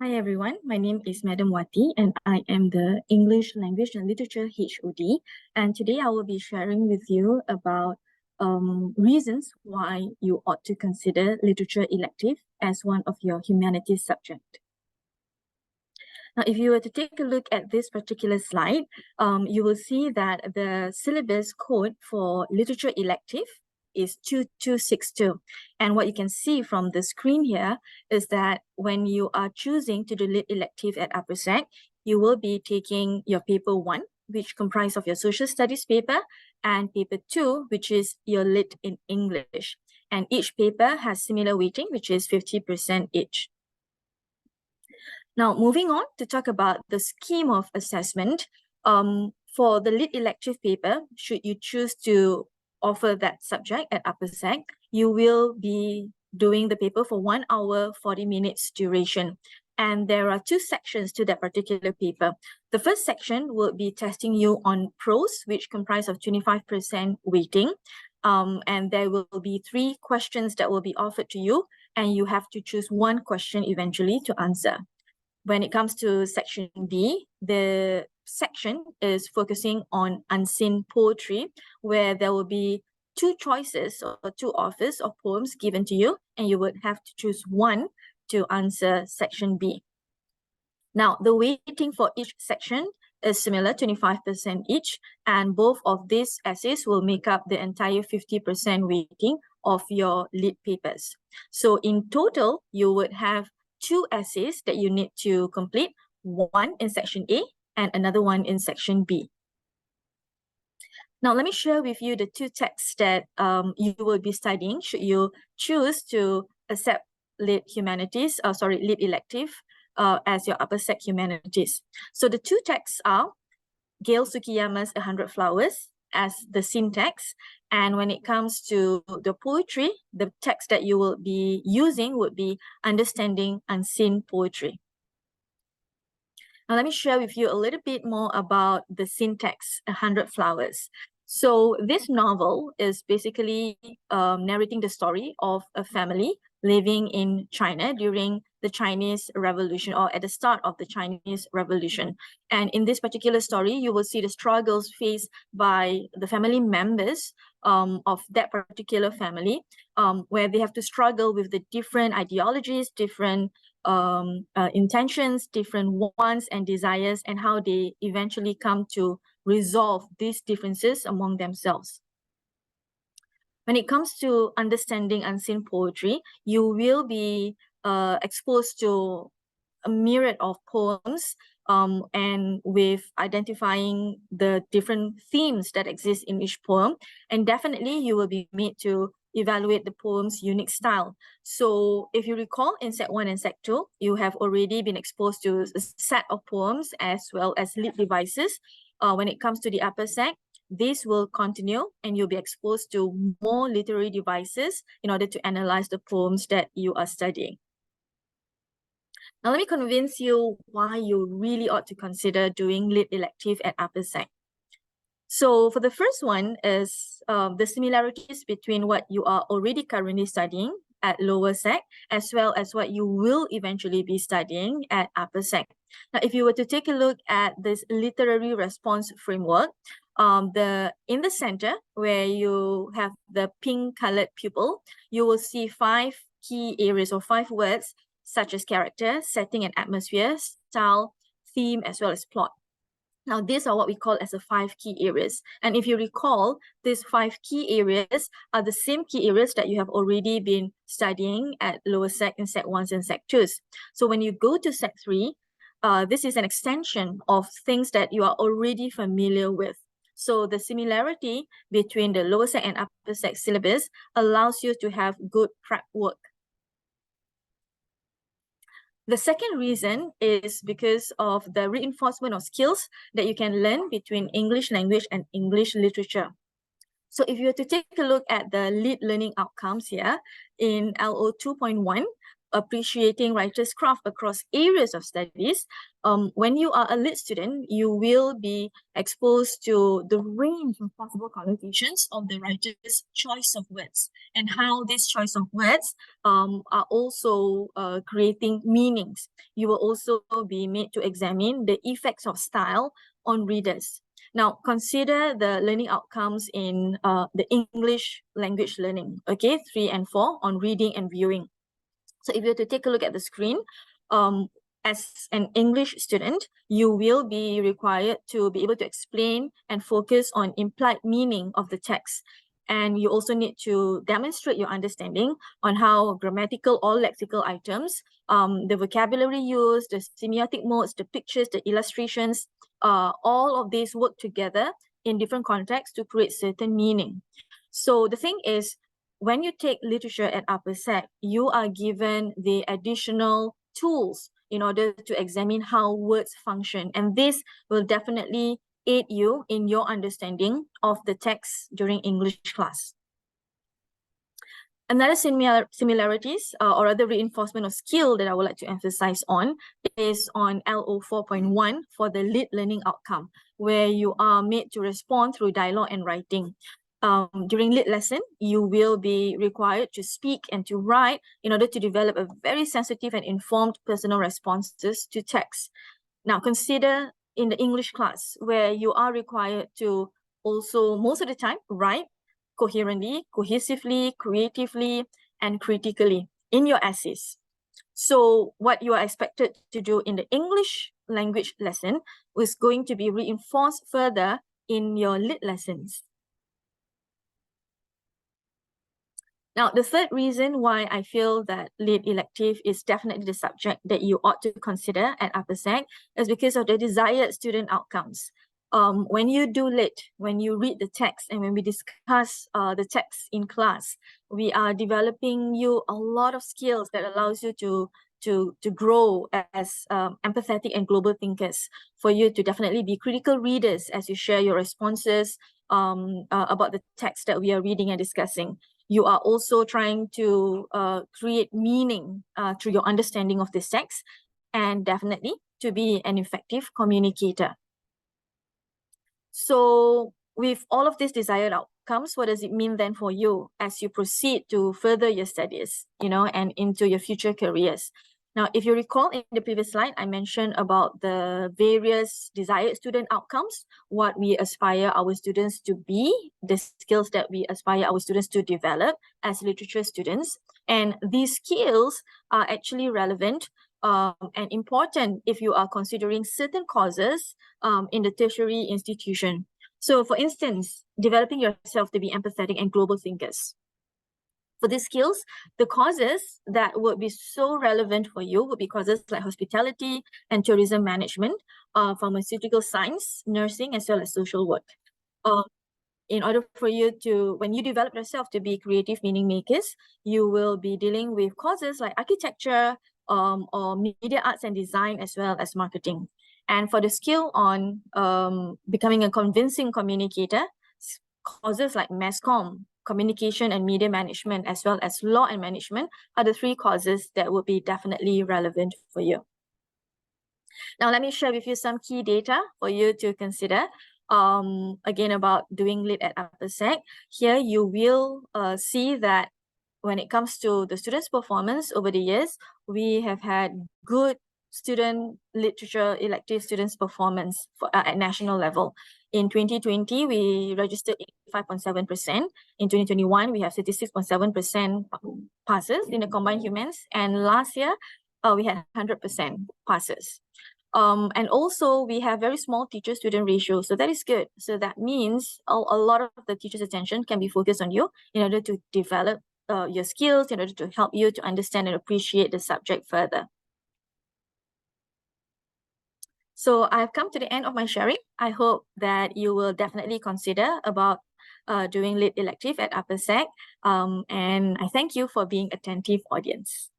Hi everyone, my name is Madam Wati and I am the English Language and Literature HOD, and today I will be sharing with you about reasons why you ought to consider literature elective as one of your humanities subject. Now, if you were to take a look at this particular slide, you will see that the syllabus code for literature elective is 2262. And what you can see from the screen here is that when you are choosing to do lit elective at upper sec, you will be taking your paper 1, which comprise of your social studies paper, and paper 2, which is your lit in English. And each paper has similar weighting, which is 50% each. Now, moving on to talk about the scheme of assessment, for the lit elective paper, should you choose to offer that subject at upper sec, you will be doing the paper for 1 hour, 40 minutes duration. And there are 2 sections to that particular paper. The first section will be testing you on prose, which comprise of 25% weighting. And there will be 3 questions that will be offered to you, and you have to choose 1 question eventually to answer. When it comes to section B, the section is focusing on unseen poetry, where there will be 2 choices or 2 authors of poems given to you, and you would have to choose 1 to answer section B. Now, the weighting for each section is similar, 25% each, and both of these essays will make up the entire 50% weighting of your lit papers. So in total, you would have 2 essays that you need to complete, 1 in section A and another one in section B. Now, let me share with you the 2 texts that you will be studying should you choose to accept lit elective as your upper sec humanities. So the 2 texts are Gail Sukiyama's 100 Flowers as the scene text. And when it comes to the poetry, the text that you will be using would be Understanding Unseen Poetry. Now, let me share with you a little bit more about the syntax, 100 Flowers. So this novel is basically narrating the story of a family living in China during the Chinese Revolution, or at the start of the Chinese Revolution. And in this particular story, you will see the struggles faced by the family members of that particular family, where they have to struggle with the different ideologies, different intentions, different wants and desires, and how they eventually come to resolve these differences among themselves. When it comes to understanding unseen poetry, you will be exposed to a myriad of poems, and with identifying the different themes that exist in each poem. And definitely you will be made to evaluate the poem's unique style. So if you recall, in Sec 1 and Sec 2, you have already been exposed to a set of poems as well as lit devices. When it comes to the upper sec, this will continue and you'll be exposed to more literary devices in order to analyze the poems that you are studying. Now, let me convince you why you really ought to consider doing lit elective at upper sec. So for the first one is the similarities between what you are already currently studying at lower sec, as well as what you will eventually be studying at upper sec. Now, if you were to take a look at this literary response framework, in the center where you have the pink colored pupil, you will see 5 key areas or 5 words such as character, setting and atmosphere, style, theme, as well as plot. Now, these are what we call as the 5 key areas. And if you recall, these 5 key areas are the same key areas that you have already been studying at lower sec and sec 1s and sec 2s. So when you go to sec 3, this is an extension of things that you are already familiar with. So the similarity between the lower sec and upper sec syllabus allows you to have good prep work. The second reason is because of the reinforcement of skills that you can learn between English language and English literature. So if you were to take a look at the lit learning outcomes here in LO 2.1, appreciating writer's craft across areas of studies, when you are a lit student, you will be exposed to the range of possible connotations of the writer's choice of words and how this choice of words are also creating meanings. You will also be made to examine the effects of style on readers. Now, consider the learning outcomes in the English language learning, okay, 3 and 4 on reading and viewing. So if you were to take a look at the screen, as an English student, you will be required to be able to explain and focus on implied meaning of the text. And you also need to demonstrate your understanding on how grammatical or lexical items, the vocabulary used, the semiotic modes, the pictures, the illustrations, all of these work together in different contexts to create certain meaning. So the thing is, when you take literature at upper sec, you are given the additional tools in order to examine how words function. And this will definitely aid you in your understanding of the text during English class. Another similarities or other reinforcement of skill that I would like to emphasize on is on LO 4.1 for the lit learning outcome, where you are made to respond through dialogue and writing. During lit lesson, you will be required to speak and to write in order to develop a very sensitive and informed personal responses to text. Now, consider in the English class where you are required to also, most of the time, write coherently, cohesively, creatively, and critically in your essays. So what you are expected to do in the English language lesson is going to be reinforced further in your lit lessons. Now, the third reason why I feel that lit elective is definitely the subject that you ought to consider at upper sec is because of the desired student outcomes. When you do lit, when you read the text and when we discuss the text in class, we are developing you a lot of skills that allows you to grow as empathetic and global thinkers, for you to definitely be critical readers as you share your responses about the text that we are reading and discussing. You are also trying to create meaning through your understanding of this text, and definitely to be an effective communicator. So with all of these desired outcomes, what does it mean then for you as you proceed to further your studies, and into your future careers? Now, if you recall in the previous slide, I mentioned about the various desired student outcomes, what we aspire our students to be, the skills that we aspire our students to develop as literature students. And these skills are actually relevant and important if you are considering certain courses in the tertiary institution. So for instance, developing yourself to be empathetic and global thinkers. For these skills, the courses that would be so relevant for you would be courses like hospitality and tourism management, pharmaceutical science, nursing, as well as social work. In order for you to, when you develop yourself to be creative meaning makers, you will be dealing with courses like architecture or media arts and design, as well as marketing. And for the skill on becoming a convincing communicator, courses like mass comm, communication and media management, as well as law and management are the 3 courses that would be definitely relevant for you. Now, let me share with you some key data for you to consider. Again, about doing lit at upper sec. Here you will see that when it comes to the students' performance over the years, we have had good student literature elective students' performance at national level. In 2020, we registered 85.7%. In 2021, we have 36.7% passes in the combined humans. And last year, we had 100% passes. And also we have very small teacher-student ratio, so that is good. So that means a lot of the teacher's attention can be focused on you in order to develop your skills, in order to help you to understand and appreciate the subject further. So I've come to the end of my sharing. I hope that you will definitely consider about doing lit elective at upper sec. And I thank you for being attentive audience.